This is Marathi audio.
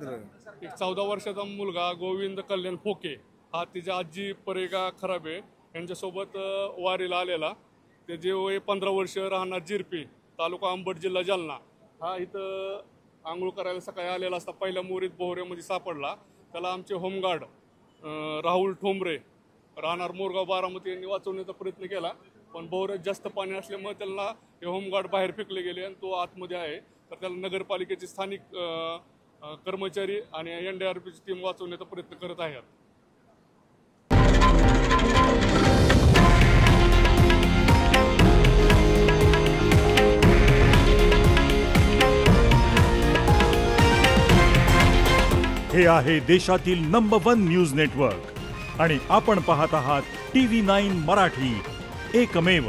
मित्र. एक 14 वर्षाचा मुलगा गोविंद कल्याण फोके हा तिच्या आजी परेगा खराबे यांच्यासोबत वारीला आलेला. त्याचे वय 15 वर्ष, राहणार जिरपी, तालुका अंबड, जिल्हा जालना. हा इथं आंघोळ करायला सकाळी आलेला असता पहिल्या मोरीत बोहऱ्यामध्ये सापडला. त्याला आमचे होमगार्ड राहुल ठोंबरे राहणार मोरगाव बारामती यांनी वाचवण्याचा प्रयत्न केला, पण बोहऱ्यात जास्त पाणी असल्यामुळे त्यांना हे होमगार्ड बाहेर फेकले गेले आणि तो आतमध्ये आहे. तर त्याला नगरपालिकेचे स्थानिक कर्मचारी आणि NDRFची टीम वाचवण्याचा प्रयत्न करत आहेत. हे आहे देशातील नंबर 1 न्यूज नेटवर्क आणि आपण पाहत आहात TV9 मराठी, एकमेव.